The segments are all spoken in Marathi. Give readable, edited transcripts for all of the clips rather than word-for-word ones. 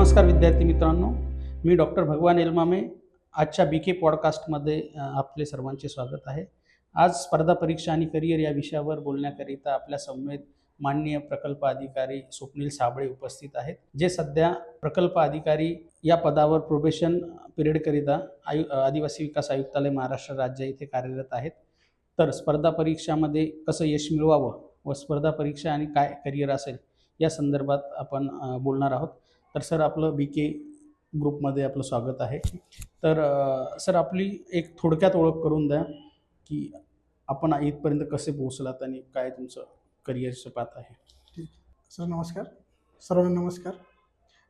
नमस्कार विद्यार्थी मित्रांनो, मी डॉक्टर भगवान एलमामे. आजच्या बी के पॉडकास्टमध्ये आपले सर्वांचे स्वागत आहे. आज स्पर्धा परीक्षा आणि करिअर या विषयावर बोलण्याकरिता आपल्या समवेत माननीय प्रकल्प अधिकारी स्वप्नील साबळे उपस्थित आहेत, जे सध्या प्रकल्प अधिकारी या पदावर प्रोबेशन पिरियडकरिता आदिवासी विकास आयुक्तालय महाराष्ट्र राज्य इथे कार्यरत आहेत. तर स्पर्धा परीक्षामध्ये कसं यश मिळवावं व स्पर्धा परीक्षा आणि काय करिअर असेल या संदर्भात आपण बोलणार आहोत. तर सर, आपलं बी के ग्रुपमध्ये आपलं स्वागत आहे. तर सर, आपली एक थोडक्यात ओळख करून द्या की आपण इथपर्यंत कसे पोहोचलात आणि काय तुमचं करिअरचं पाथ आहे. ठीक सर, नमस्कार. सर्वांना नमस्कार.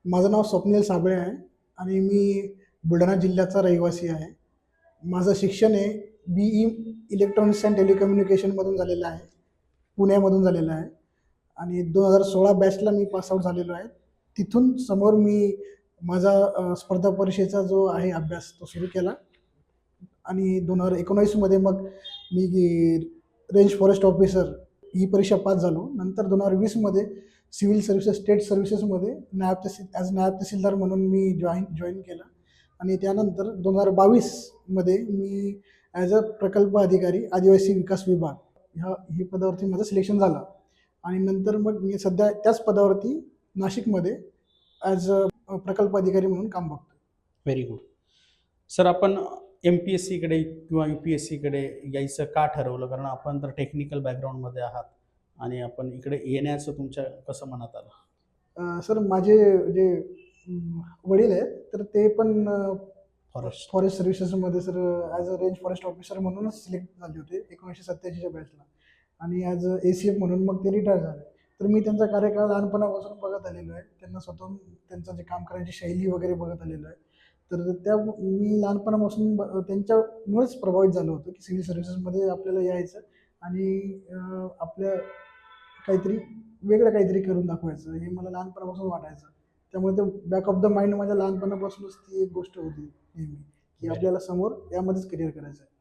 माझं नाव स्वप्नील साबळे आहे आणि मी बुलढाणा जिल्ह्याचा रहिवासी आहे. माझं शिक्षण आहे BE इलेक्ट्रॉनिक्स अँड टेलिकम्युनिकेशनमधून झालेलं आहे, पुण्यामधून झालेलं आहे आणि 2016 बॅचला मी पासआउट झालेलो आहे. तिथून समोर मी माझा स्पर्धा परीक्षेचा जो आहे अभ्यास तो सुरू केला आणि 2019मध्ये मग मी रेंज फॉरेस्ट ऑफिसर ही परीक्षा पास झालो. नंतर 2020मध्ये सिव्हिल सर्व्हिसेस स्टेट सर्व्हिसेसमध्ये नायब तहसीलदार म्हणून मी जॉईन केलं आणि त्यानंतर 2022मध्ये मी ॲज अ प्रकल्प अधिकारी आदिवासी विकास विभाग ही पदावरती माझं सिलेक्शन झालं आणि नंतर मग मी सध्या त्याच पदावरती नाशिकमध्ये ॲज अ प्रकल्प अधिकारी म्हणून काम बघतो. Very good. सर, आपण MPSCकडे किंवा UPSCकडे यायचं का ठरवलं? कारण आपण तर टेक्निकल बॅकग्राऊंडमध्ये आहात आणि आपण इकडे येण्याचं तुमच्या कसं मनात आलं? सर, माझे जे वडील आहेत तर ते पण फॉरेस्ट सर्व्हिसेसमध्ये sir as a range forest officer म्हणूनच सिलेक्ट झाले होते 1987च्या बॅचला आणि ॲज अ ACF म्हणून मग ते रिटायर झाले. तर मी त्यांचा कार्यकाळ लहानपणापासून बघत आलेलो आहे. त्यांना स्वतःहून त्यांचं जे काम करायची शैली वगैरे बघत आलेलो आहे. तर मी लहानपणापासून त्यांच्यामुळेच प्रभावित झालो होतो की सिव्हिल सर्व्हिसेसमध्ये आपल्याला यायचं आणि आपल्या काहीतरी वेगळं काहीतरी करून दाखवायचं हे मला लहानपणापासून वाटायचं. त्यामुळे ते बॅक ऑफ द माइंड माझ्या लहानपणापासूनच ती एक गोष्ट होती नेहमी की आपल्याला समोर यामध्येच करिअर करायचं आहे.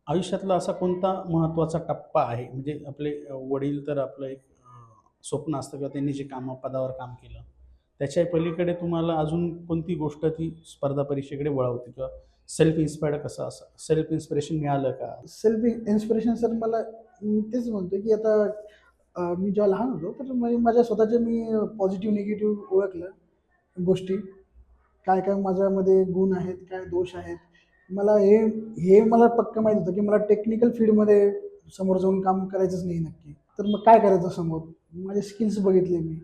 आयुष्यातला असा कोणता महत्त्वाचा टप्पा आहे, म्हणजे आपले वडील तर आपलं एक स्वप्न असतं किंवा त्यांनी जे पदावर काम केलं त्याच्या पलीकडे तुम्हाला अजून कोणती गोष्ट ती स्पर्धा परीक्षेकडे वळवते किंवा सेल्फ इन्स्पिरेशन मिळालं का? सेल्फ इन्स्पिरेशन सर, मला मी तेच म्हणतो की आता मी जेव्हा लहान होतो तर माझ्या स्वतःचे मी पॉझिटिव्ह निगेटिव्ह ओळखलं गोष्टी, काय काय माझ्यामध्ये गुण आहेत, काय दोष आहेत. मला मला पक्कं माहीत होतं की मला टेक्निकल फील्डमध्ये समोर जाऊन काम करायचंच नाही नक्की. तर मग काय करायचं समोर? माझे स्किल्स बघितले मी.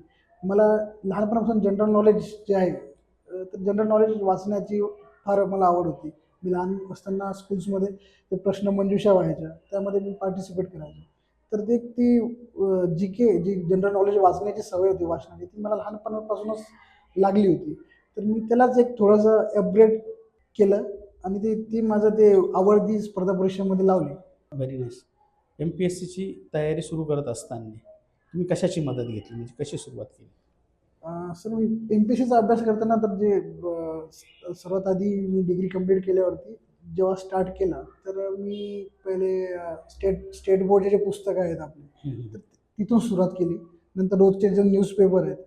मला लहानपणापासून जनरल नॉलेज जे आहे तर जनरल नॉलेज वाचण्याची फार मला आवड होती. मी लहान असताना स्कूल्समध्ये ते प्रश्न मंजुषा व्हायच्या, त्यामध्ये मी पार्टिसिपेट करायचो. तर जी जनरल नॉलेज वाचण्याची सवय होती वाचनाची, ती मला लहानपणापासूनच लागली होती. तर मी त्यालाच एक थोडंसं अपग्रेड केलं आणि ती माझं आवड ती स्पर्धा परीक्षेमध्ये लावली. Very nice. MPSCची तयारी सुरू करत असताना तुम्ही कशाची मदत घेतली, म्हणजे कशी सुरुवात केली? सर, मी MPSCचा अभ्यास करताना तर सर्वात आधी मी डिग्री कंप्लीट केल्यावरती जेव्हा स्टार्ट केला तर मी पहिले स्टेट बोर्डचे जे पुस्तकं आहेत आपले तर तिथून सुरुवात केली. नंतर रोजचे जे न्यूजपेपर आहेत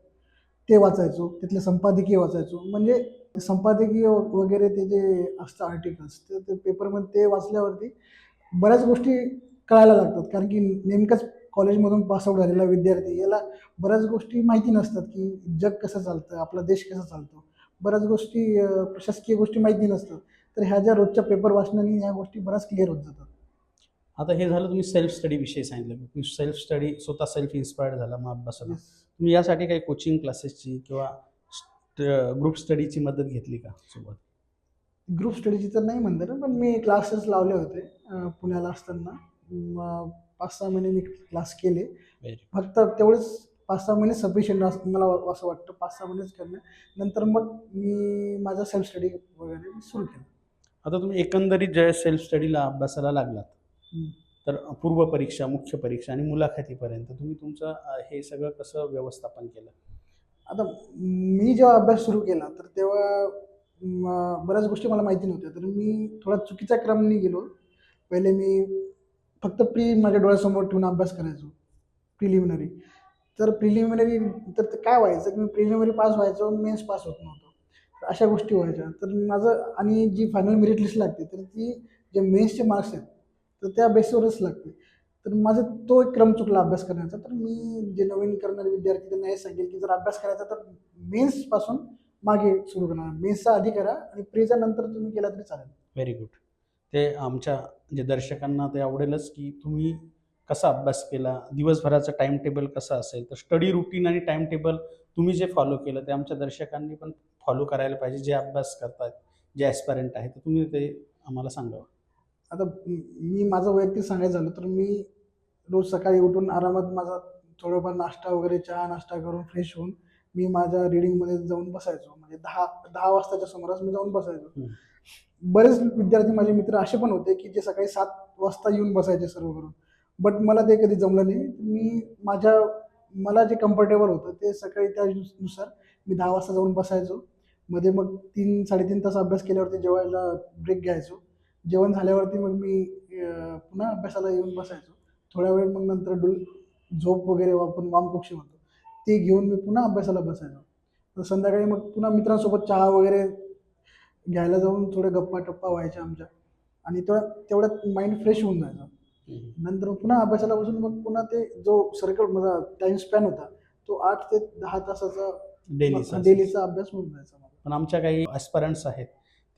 ते वाचायचो, तिथले संपादकीय वाचायचो. म्हणजे संपादकीय वगैरे ते जे असतं आर्टिकल्स ते पेपरमध्ये ते वाचल्यावरती बऱ्याच गोष्टी कळायला लागतात. कारण की नेमकंच कॉलेजमधून पासआउट झालेला विद्यार्थी याला बऱ्याच गोष्टी माहिती नसतात की जग कसं चालतं, आपला देश कसा चालतो. बऱ्याच गोष्टी प्रशासकीय गोष्टी माहिती नसतात. तर ह्या ज्या रोजच्या पेपर वाचण्याने ह्या गोष्टी बऱ्याच क्लिअर होत जातात. आता हे झालं, तुम्ही सेल्फ स्टडी विषयी सांगितलं की तुम्ही सेल्फ स्टडी स्वतः सेल्फ इन्स्पायर्ड झाला मग अभ्यासाला. तुम्ही यासाठी काही कोचिंग क्लासेसची किंवा ग्रुप स्टडीची मदत घेतली का सोबत? ग्रुप स्टडीची तर नाही म्हणता, पण मी क्लासेस लावले होते पुण्याला असताना. 5-6 महिने मी क्लास केले. फक्त तेवढेच 5-6 महिने सफिशियंट असं मला असं वाटतं. 5-6 महिनेच करणं. नंतर मग मी माझा सेल्फ स्टडी वगैरे सुरू केलं. आता तुम्ही एकंदरीत ज्या सेल्फ स्टडीला अभ्यासाला लागलात तर पूर्व परीक्षा, मुख्य परीक्षा आणि मुलाखतीपर्यंत तुम्ही तुमचं हे सगळं कसं व्यवस्थापन केलं? आता मी जेव्हा अभ्यास सुरू केला तर तेव्हा बऱ्याच गोष्टी मला माहिती नव्हत्या. तर मी थोडा चुकीच्या क्रमाने गेलो. पहिले मी फक्त माझ्या डोळ्यासमोर ठेवून अभ्यास करायचो, प्रिलिमिनरी. तर प्रिलिमिनरी तर ते काय व्हायचं की मी प्रिलिमिनरी पास व्हायचो, मेन्स पास होत नव्हतो. तर अशा गोष्टी व्हायच्या. तर माझं आणि जी फायनल मेरिट लिस्ट लागते तर ती जे मेन्सचे मार्क्स आहेत तर त्या बेसवरच लागते. तर माझा तो एक क्रम चुकला अभ्यास करण्याचा. तर मी जे नवीन करणारे विद्यार्थी त्यांना हे सांगेल की जर अभ्यास करायचा तर मेन्सपासून मागे सुरू करा. मेन्सचा आधी करा आणि प्रीचा नंतर तुम्ही केला तरी चालेल. Very good. ते आमच्या जे दर्शकांना ते आवडेलच की तुम्ही कसा अभ्यास केला, दिवसभराचं टाईम टेबल कसं असेल, तर स्टडी रुटीन आणि टाईम टेबल तुम्ही जे फॉलो केलं ते आमच्या दर्शकांनी पण फॉलो करायला पाहिजे, जे अभ्यास करतात, जे ॲस्पायरंट आहेत. तर तुम्ही ते आम्हाला सांगावं. आता मी माझं वैयक्तिक सांगायचं झालं तर मी रोज सकाळी उठून आरामात माझा थोडंफार नाश्ता वगैरे चहा नाश्ता करून फ्रेश होऊन मी माझ्या रीडिंगमध्ये जाऊन बसायचो. म्हणजे 10 वाजताच्या सुमारास मी जाऊन बसायचो. हं. बरेच विद्यार्थी माझे मित्र असे पण होते की जे सकाळी 7 वाजता येऊन बसायचे सर्व करून. बट मला ते कधी जमलं नाही. मला जे कम्फर्टेबल होतं ते सकाळी त्यानुसार मी 10 वाजता जाऊन बसायचो. मध्ये मग 3-3.5 तास अभ्यास केल्यावरती जेवायला ब्रेक घ्यायचो. जेवण झाल्यावरती मग मी पुन्हा अभ्यासाला येऊन बसायचो. थोड्या वेळ मग नंतर झोप वगैरे आपण वामकुक्षी म्हणतो, ते घेऊन मी पुन्हा अभ्यासाला बसायचो. तर संध्याकाळी मग पुन्हा मित्रांसोबत चहा वगैरे घ्यायला जाऊन थोड्या गप्पा-टप्पा व्हायच्या आमच्या आणि तेवढ्यात माइंड फ्रेश होऊन जायचं. नंतर पुन्हा अभ्यासाला बसून मग पुन्हा ते जो सर्कल माझा टाईम स्पॅन होता, तो 8 ते 10 तासाचा डेलीचा अभ्यास होऊन जायचा माझा. पण आमच्या काही ॲस्पायरंट्स आहेत,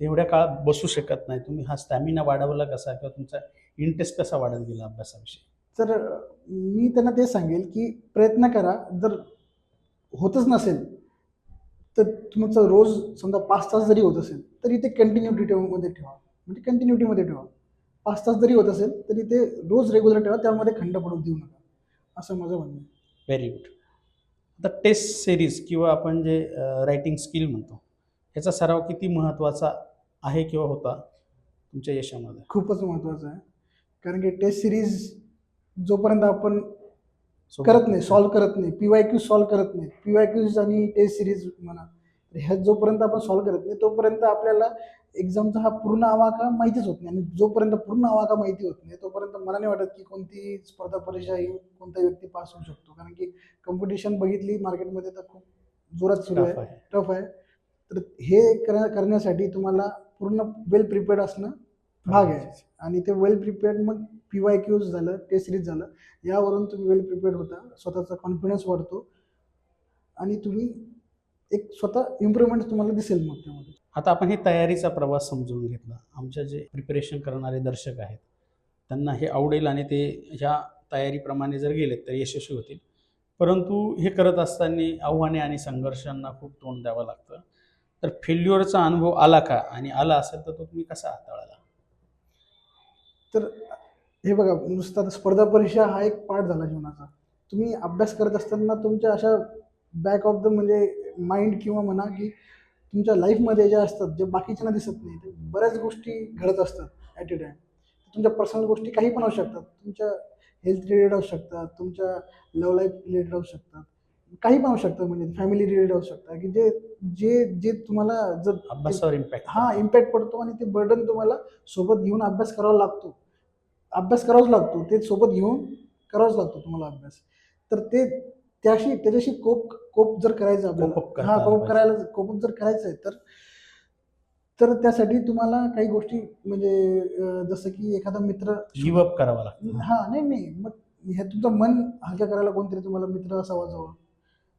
ते एवढ्या काळ बसू शकत नाही. तुम्ही हा स्टॅमिना वाढवला कसा किंवा तुमचा इंटरेस्ट कसा वाढत गेला अभ्यासाविषयी? तर मी त्यांना ते सांगेल, की प्रयत्न करा. जर होतच नसेल, तर तुमचं रोज समजा 5 तास जरी होत असेल, तरी ते कंटिन्युटीमध्ये ठेवा. म्हणजे कंटिन्युटीमध्ये ठेवा. 5 तास जरी होत असेल, तरी ते रोज रेग्युलर ठेवा. त्यामध्ये खंड पडू देऊ नका. असं माझं म्हणणं आहे. Very good. आता टेस्ट सिरीज किंवा आपण जे रायटिंग स्किल म्हणतो, ह्याचा सराव किती महत्त्वाचा आहे किंवा होता तुमच्या यशामध्ये? खूपच महत्त्वाचं आहे. कारण की टेस्ट सीरीज जोपर्यंत आपण सोबत करत नाही, सॉल्व्ह करत नाही, PYQ सॉल्व्ह करत नाही. PYQज आणि टेस्ट सिरीज म्हणा, तर ह्या जोपर्यंत आपण सॉल्व्ह करत नाही, तोपर्यंत आपल्याला एक्झामचा हा पूर्ण आवाका माहितीच होत नाही. आणि जोपर्यंत पूर्ण आवाका माहिती होत नाही, तोपर्यंत मला नाही वाटत की कोणतीही स्पर्धा परीक्षा ही कोणता व्यक्ती पास होऊ शकतो. कारण की कॉम्पिटिशन बघितली मार्केटमध्ये तर खूप जोरात सुरू आहे, टफ आहे. टफ आहे. तर हे करण्यासाठी तुम्हाला पूर्ण वेल प्रिपेअर्ड असणं भाग आहे. आणि ते वेल प्रिपेअर्ड मग PYQज झालं, टेस्ट सिरीज झालं, यावरून तुम्ही वेल प्रिपेअर्ड होता. स्वतःचा कॉन्फिडन्स वाढतो आणि तुम्ही एक स्वतः इम्प्रूव्हमेंट तुम्हाला दिसेल मग त्यामध्ये. आता आपण हे तयारीचा प्रवास समजून घेतला. आमच्या जे प्रिपरेशन करणारे दर्शक आहेत, त्यांना हे आवडेल आणि ते ह्या तयारीप्रमाणे जर गेलेत तर यशस्वी होतील. परंतु हे करत असताना आव्हाने आणि संघर्षांना खूप तोंड द्यावं लागतं. तर फेल्युअरचा अनुभव आला का? आणि आला असेल तर तो तुम्ही कसा हाताळला? तर हे बघा, नुसता आता स्पर्धा परीक्षा हा एक पार्ट झाला जीवनाचा. तुम्ही अभ्यास करत असताना तुमच्या अशा बॅक ऑफ द म्हणजे माइंड किंवा म्हणा की तुमच्या लाईफमध्ये ज्या असतात, जे बाकीच्यांना दिसत नाही, ते बऱ्याच गोष्टी घडत असतात ॲट अ टाईम. तुमच्या पर्सनल गोष्टी काही पण असू शकतात. तुमच्या हेल्थ रिलेटेड असू शकतात, तुमच्या लव्ह लाईफ रिलेटेड असू शकतात, काही पण असू शकतं. म्हणजे फॅमिली रिलेटेड असू शकतात की जे जे जे तुम्हाला जर अभ्यासावर इम्पॅक्ट हां, इम्पॅक्ट पडतो आणि ते बर्डन तुम्हाला सोबत घेऊन अभ्यास करावा लागतो. अभ्यास करावाच लागतो. ते सोबत घेऊन करावाच लागतो तुम्हाला अभ्यास. तर त्याच्याशी कोप जर करायचं आपल्याला, कोप करता आलं कोप पाहिजे. करायला कोप जर करायचं आहे तर तर त्यासाठी तुम्हाला काही गोष्टी म्हणजे जसं की एखादा मित्र गिव्ह अप करावा लागतो. हां, नाही. मग हे तुमचं मन हलकं करायला कोणतरी तुम्हाला मित्र असावा जवळ.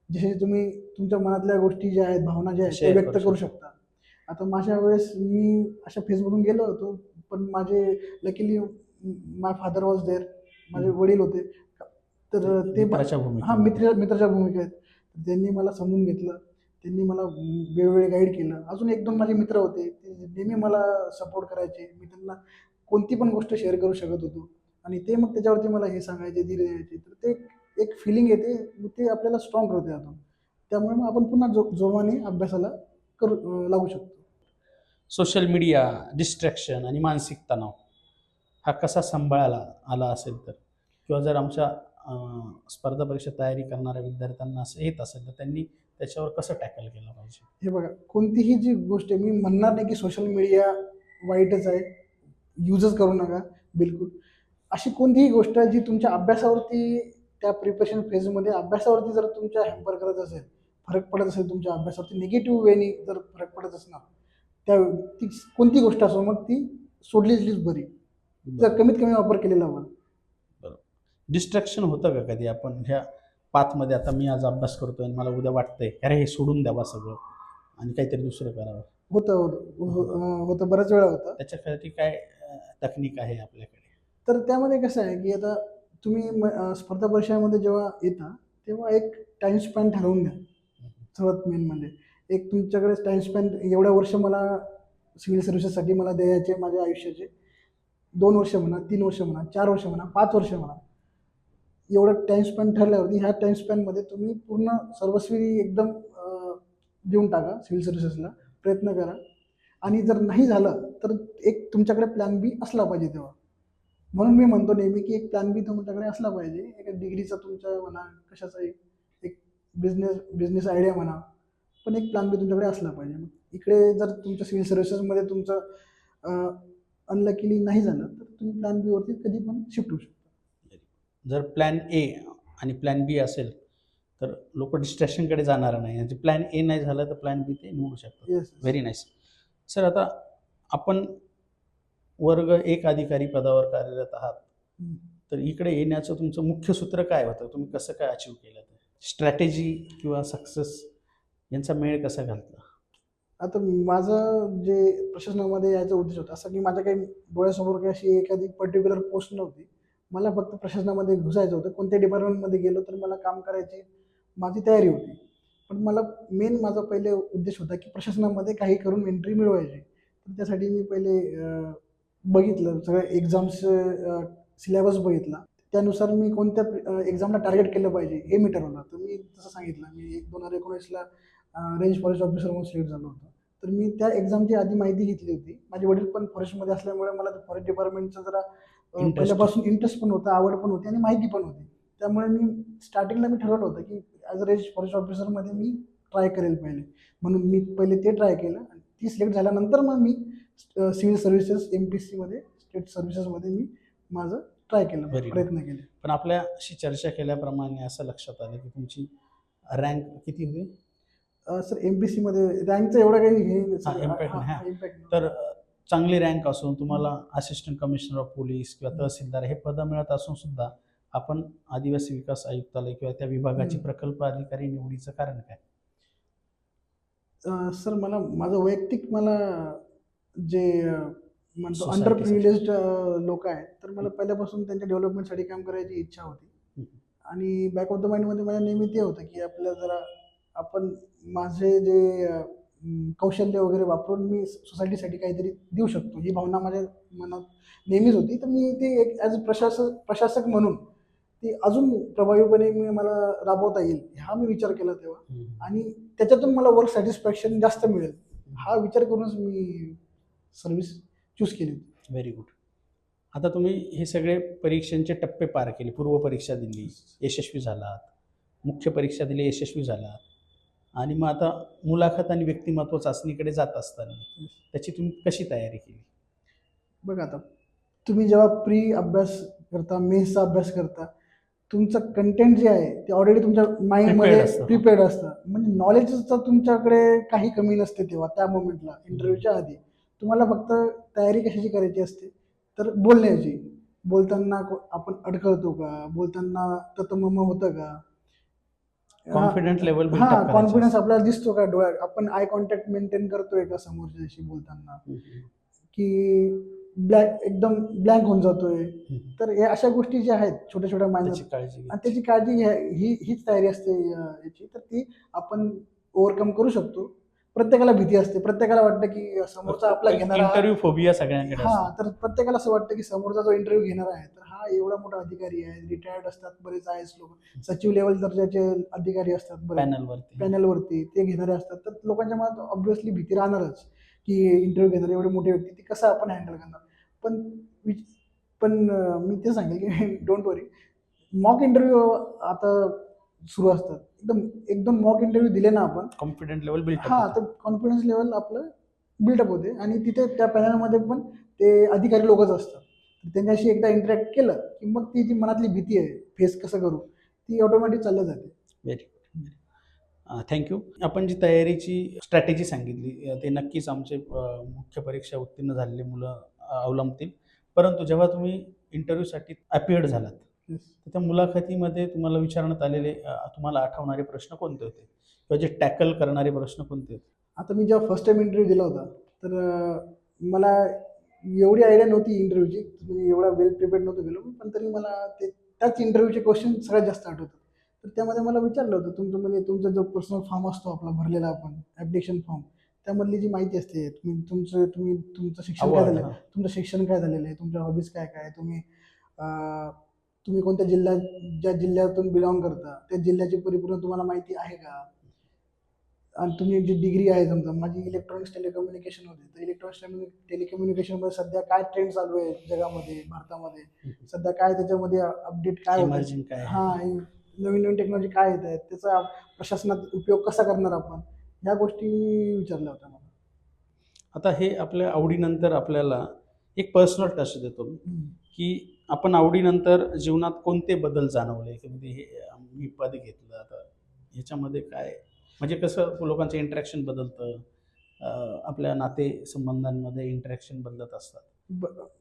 जसे तुम्ही तुमच्या मनातल्या गोष्टी ज्या आहेत, भावना ज्या आहेत, त्या शेअर व्यक्त करू करू शकतो. शकता. आता माझ्या वेळेस मी अशा फेसबुकवरून गेलो होतो, पण माझे luckily my father was there. माझे वडील होते. तर ते मित्राच्या हां, भूमिकेमध्ये. मित्राच्या भूमिकेत. त्यांनी मला समजून घेतलं. त्यांनी मला वेळोवेळी गाईड केलं. अजून 1-2 माझे मित्र होते. ते नेहमी मला सपोर्ट करायचे. मी त्यांना कोणती पण गोष्ट शेअर करू शकत होतो आणि ते मग त्याच्यावरती मला हे सांगायचे, धीर द्यायचे. तर ते एक फिलिंग येते, मग ते आपल्याला स्ट्राँग करते अजून. त्यामुळे मग आपण पुन्हा जोमाने अभ्यासाला लागू शकतो. सोशल मीडिया, डिस्ट्रॅक्शन आणि मानसिक तणाव हा कसा सांभाळायला आला असेल तर? किंवा जर आमच्या स्पर्धा परीक्षा तयारी करणाऱ्या विद्यार्थ्यांना असं येत असेल तर त्यांनी त्याच्यावर कसं टॅकल केलं पाहिजे? हे बघा, कोणतीही जी गोष्ट आहे, मी म्हणणार नाही की सोशल मीडिया वाईटच आहे, यूजच करू नका बिलकुल. अशी कोणतीही गोष्ट जी तुमच्या अभ्यासावरती त्या प्रिपरेशन फेजमध्ये अभ्यासावरती जर तुमच्या हॅम्पर करत असेल, फरक पडत असेल तुमच्या अभ्यासावरती, निगेटिव्ह वेनी जर फरक पडत असणार, त्या ती कोणती गोष्ट असो मग ती सोडलेलीच बरी, जर कमीत कमी वापर केलेला हवा. डिस्ट्रॅक्शन होतं का कधी आपण ह्या पाथमध्ये? आता मी आज अभ्यास करतोय आणि मला उद्या वाटतंय अरे हे सोडून द्यावा सगळं आणि काहीतरी दुसरं करावं, होतं बऱ्याच वेळा होतं. त्याच्यासाठी काय तकनीक आहे आपल्याकडे? तर त्यामध्ये कसं आहे की आता तुम्ही स्पर्धा परीक्षामध्ये जेव्हा येता तेव्हा एक टाइम स्पॅन ठरवून द्या. सर्वात मेन म्हणजे एक तुमच्याकडे टाइम स्पॅन, एवढ्या वर्ष मला सिव्हिल सर्व्हिसेससाठी मला द्यायचे माझ्या आयुष्याचे, 2 वर्ष म्हणा, 3 वर्ष म्हणा, 4 वर्ष म्हणा, 5 वर्ष म्हणा, एवढं टाइम स्पॅन ठरल्यावरती ह्या टाइम स्पॅनमध्ये तुम्ही पूर्ण सर्वस्वी एकदम देऊन टाका सिव्हिल सर्व्हिसेसला, प्रयत्न करा. आणि जर नाही झालं तर एक तुमच्याकडे प्लॅन बी असला पाहिजे तेव्हा. म्हणून मी म्हणतो नेहमी की एक प्लॅन बी तुमच्याकडे असला पाहिजे. एका डिग्रीचा तुमच्या म्हणा, कशाचा एक बिझनेस आयडिया म्हणा, पण एक प्लॅन बी तुमच्याकडे असला पाहिजे. मग इकडे जर तुमच्या सिव्हिल सर्व्हिसेसमध्ये तुमचं अनलकीली नाही झालं तर तुम्ही प्लॅन बी वरती कधी पण शिफ्ट होऊ शकता. जर प्लॅन ए आणि प्लॅन बी असेल तर लोक डिस्ट्रॅक्शनकडे जाणार नाही, आणि प्लॅन ए नाही झालं तर प्लॅन बी ते निवडू शकतात. येस. Very nice. सर, आता आपण वर्ग 1 अधिकारी पदावर कार्यरत आहात, तर इकडे येण्याचं तुमचं मुख्य सूत्र काय होतं? तुम्ही कसं काय अचीव केलं? ते स्ट्रॅटेजी किंवा सक्सेस यांचा मेळ कसा घालता? आता माझं जे प्रशासनामध्ये यायचा उद्देश होता, असं की माझ्या काही डोळ्यासमोर काही अशी एखादी पर्टिक्युलर पोस्ट नव्हती. मला फक्त प्रशासनामध्ये घुसायचं होतं. कोणत्या डिपार्टमेंटमध्ये गेलो तर मला काम करायची माझी तयारी होती. पण मला माझा पहिले उद्देश होता की प्रशासनामध्ये काही करून एंट्री मिळवायची. तर त्यासाठी मी पहिले बघितलं सगळ्या एक्झाम्स, सिलेबस बघितला. त्यानुसार मी कोणत्या एक्झामला टार्गेट केलं पाहिजे हे मी ठरवलं. तर मी जसं सांगितलं, मी 2019ला रेंज फॉरेस्ट ऑफिसर म्हणून सिलेक्ट झालो होतो. तर मी त्या एक्झामची आधी माहिती घेतली होती. माझे वडील पण फॉरेस्टमध्ये असल्यामुळे मला फॉरेस्ट डिपार्टमेंटचं जरा पहिल्यापासून इंटरेस्ट पण होता, आवड पण होती आणि माहिती पण होती. त्यामुळे मी स्टार्टिंगला ठरवलं होतं की ॲज अ रेंज फॉरेस्ट ऑफिसरमध्ये मी ट्राय करेल पहिले. म्हणून मी पहिले ते ट्राय केलं आणि ती सिलेक्ट झाल्यानंतर मग मी सिव्हिल सर्व्हिसेस MPSCमध्ये, स्टेट सर्व्हिसेसमध्ये मी माझं ट्राय केलं, प्रयत्न केले. पण आपल्याशी चर्चा केल्याप्रमाणे असं लक्षात आलं की तुमची रँक किती होती? सर MPSCमध्ये रँकचं एवढं काही हे इम्पॅक्ट नाही. इम्पॅक्ट. तर चांगली रँक असून तुम्हाला असिस्टंट कमिशनर ऑफ पोलीस किंवा तहसीलदार हे पदं मिळत असून सुद्धा आपण आदिवासी विकास आयुक्तालय किंवा त्या विभागाचे प्रकल्प अधिकारी निवडीचं कारण काय? सर माझं वैयक्तिक जे म्हणतो Society अंडर प्रिव्हिलेज्ड लोक आहेत, तर मला पहिल्यापासून त्यांच्या डेव्हलपमेंटसाठी काम करायची इच्छा होती. आणि बॅक ऑफ द माइंडमध्ये माझ्या नेहमी ते होतं की आपल्याला जरा आपण माझे जे कौशल्य वगैरे वापरून मी सोसायटीसाठी काहीतरी देऊ शकतो, ही भावना माझ्या मनात नेहमीच होती. तर मी ते एक ॲज अ प्रशासक म्हणून ती अजून प्रभावीपणे मला राबवता येईल हा मी विचार केला तेव्हा. आणि त्याच्यातून मला वर्क सॅटिस्फॅक्शन जास्त मिळेल हा विचार करूनच मी सर्व्हिस चूज केली. Very good. आता तुम्ही हे सगळे परीक्षांचे टप्पे पार केले. पूर्व परीक्षा दिली, यशस्वी झालात. मुख्य परीक्षा दिली, यशस्वी झालात. आणि मग आता मुलाखत आणि व्यक्तिमत्व चाचणीकडे जात असताना त्याची तुम्ही कशी तयारी केली? बघा, आता तुम्ही जेव्हा प्री अभ्यास करता, मेन्सचा अभ्यास करता, तुमचं कंटेंट जे आहे ते ऑलरेडी तुमच्या माइंडमध्ये प्रिपेअर्ड असतं. म्हणजे नॉलेजचं तुमच्याकडे काही कमी नसते तेव्हा, त्या मोमेंटला इंटरव्ह्यूच्या आधी. तुम्हाला फक्त तयारी कशाची करायची असते, तर बोलण्याची. बोलताना आपण अडखळतो का, बोलताना ततमम होतं का, कॉन्फिडंट लेवल कॉन्फिडन्स आपल्याला दिसतो का डोळ्यात, आपण आय कॉन्टॅक्ट मेंटेन करतोय का समोरच्याशी बोलताना, की एकदम ब्लँक होऊन जातोय. तर हे अशा गोष्टी ज्या आहेत छोट्या छोट्या मायनर, आणि त्याची काळजी हीच तयारी असते याची. तर ती आपण ओव्हरकम करू शकतो. प्रत्येकाला भीती असते, प्रत्येकाला वाटतं की समोरचा आपला घेणारा इंटरव्ह्यू फोबिया सगळ्यांकडे. तर प्रत्येकाला असं वाटतं की समोरचा जो इंटरव्ह्यू घेणार आहे तर हा एवढा मोठा अधिकारी आहे, रिटायर्ड असतात बरेच IAS लोक, सचिव लेवल दर्जाचे अधिकारी असतात पॅनलवरती, ते घेणारे असतात. तर लोकांच्या मनात ऑब्व्हियसली भीती राहणारच की इंटरव्ह्यू घेणारे एवढे मोठे व्यक्ती, ती कसं आपण हँडल करणार. पण मी ते सांगेल की डोंट वरी, मॉक इंटरव्ह्यू आता सुरू असतात. एकदम मॉक इंटरव्ह्यू दिले ना आपण, कॉन्फिडंट लेवल बिल्ड तर कॉन्फिडन्स लेवल आपलं बिल्डअप होते. आणि तिथे त्या पॅनलमध्ये पण ते अधिकारी लोकच असतात. त्यांच्याशी एकदा इंटरॅक्ट केलं की मग ती जी मनातली भीती आहे फेस कसं करू, ती ऑटोमॅटिक चालल्या जाते. Very good. थँक्यू. आपण जी तयारीची स्ट्रॅटेजी सांगितली ते नक्कीच आमचे मुख्य परीक्षा उत्तीर्ण झालेली मुलं अवलंबतील. परंतु जेव्हा तुम्ही इंटरव्ह्यूसाठी अपिअर्ड झालात, Yes. तर त्या मुलाखतीमध्ये तुम्हाला विचारण्यात आलेले तुम्हाला आठवणारे प्रश्न कोणते होते? किंवा जे टॅकल करणारे प्रश्न कोणते होते? आता मी जेव्हा फर्स्ट टाइम इंटरव्ह्यू दिला होता, तर मला एवढी आयडिया नव्हती इंटरव्ह्यूची, म्हणजे एवढा वेल प्रिपेअर्ड नव्हतो गेलो मी, पण तरी मला ते त्याच इंटरव्ह्यूचे क्वेश्चन सगळ्यात जास्त आठवतात. तर त्यामध्ये मला विचारलं होतं, तुमचा जो पर्सनल फॉर्म असतो आपला भरलेला आपण ॲप्लिकेशन फॉर्म, त्यामधली जी माहिती असते, तुमचं शिक्षण काय झालं, तुमचं शिक्षण काय झालेलं आहे, तुमच्या हॉबीज काय काय, तुम्ही कोणत्या ज्या जिल्ह्यातून बिलॉंग करता, त्या जिल्ह्याची परिपूर्ण तुम्हाला माहिती आहे का, आणि तुम्ही जी डिग्री आहे, समजा माझी इलेक्ट्रॉनिक्स टेलिकम्युनिकेशन होते, तर इलेक्ट्रॉनिक्स टेलिकम्युनिकेशनमध्ये सध्या काय ट्रेंड चालू आहे जगामध्ये, भारतामध्ये सध्या काय त्याच्यामध्ये अपडेट काय होत आहे, इमर्जिंग काय आहे? हां, नवीन नवीन टेक्नॉलॉजी काय येत आहेत, त्याचा प्रशासनात उपयोग कसा करणार आपण, ह्या गोष्टी विचारल्या होत्या मला. आता हे आपल्या आवडीनंतर आपल्याला एक पर्सनल टच देतो मी, की आपण आवडीनंतर जीवनात कोणते बदल जाणवले, की म्हणजे हे मी पद घेतलं, आता ह्याच्यामध्ये काय म्हणजे कसं लोकांचं इंटरॅक्शन बदलतं, आपल्या नातेसंबंधांमध्ये इंटरॅक्शन बदलत असतात,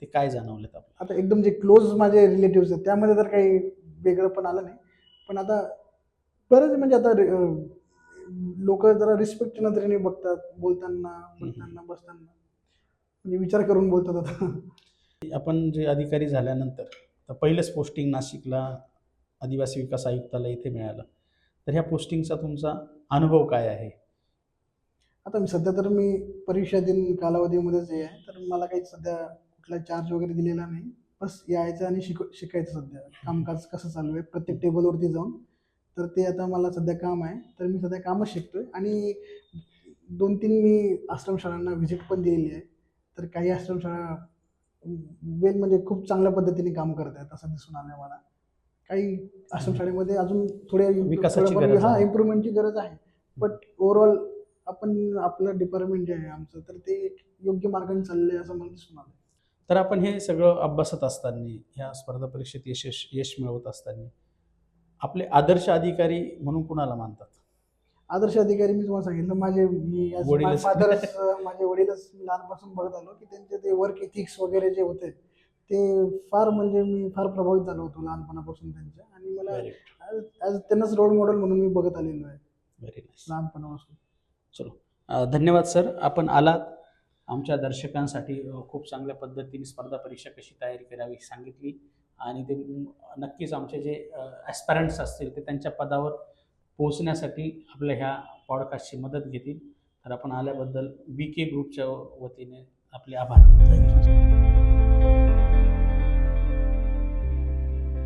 ते काय जाणवलेत आपल्याला? आता एकदम जे क्लोज माझे रिलेटिव्स आहेत त्यामध्ये तर काही वेगळं पण आलं नाही, पण आता बरंच म्हणजे आता लोक जरा रिस्पेक्टच्या नजरेने बघतात, बोलताना बसताना, म्हणजे विचार करून बोलतात आता. आपण जे अधिकारी झाल्यानंतर तर पहिलंच पोस्टिंग नाशिकला आदिवासी विकास आयुक्ताला इथे मिळालं, तर ह्या पोस्टिंगचा तुमचा अनुभव काय आहे? आता मी परीक्षा दिन कालावधीमध्येच आहे, तर मला काही सध्या कुठला चार्ज वगैरे दिलेला नाही, बस यायचं आणि शिकायचं सध्या कामकाज कसं चालू आहे प्रत्येक टेबलवरती जाऊन, तर ते आता मला सध्या काम आहे, तर मी सध्या कामच शिकतोय. आणि 2-3 मी आश्रमशाळांना व्हिजिट पण दिलेली आहे, तर काही आश्रमशाळा म्हणजे खूप चांगल्या पद्धतीने काम करत आहेत असं दिसून आलं मला. काही आश्रमशाळेमध्ये अजून विकासाची गरज आहे. इम्प्रूव्हमेंटची गरज आहे, बट ओव्हरऑल आपलं डिपार्टमेंट जे आहे आमचं, तर ते योग्य मार्गाने चाललंय असं मला दिसून आलं. तर आपण हे सगळं अभ्यासत असताना, ह्या स्पर्धा परीक्षेत यश मिळवत असताना आपले आदर्श अधिकारी म्हणून कुणाला मानतात? आदर्श अधिकारी मी तुम्हाला सांगितलं, माझे वडीलच. माझे वडीलच मी लहानपासून बघत आलो की त्यांचे ते वर्क एथिक्स वगैरे जे होते, ते फार म्हणजे मी फार प्रभावित झालो होतो लहानपणापासून त्यांच्या, आणि मला ॲज त्यांनाच रोल मॉडेल म्हणून मी बघत आलेलो आहे व्हेरी नाईस. लहानपणापासून. चलो, धन्यवाद सर. आपण आलात, आमच्या दर्शकांसाठी खूप चांगल्या पद्धतीने स्पर्धा परीक्षा कशी तयारी करावी सांगितली, आणि ते नक्कीच आमचे जे ॲस्पायरंट्स असतील ते त्यांच्या पदावर पोहोचण्यासाठी आपल्या ह्या पॉडकास्टची मदत घेतील. तर आपण आल्याबद्दल BK ग्रुपच्या वतीने आपले आभार. थँक्यू.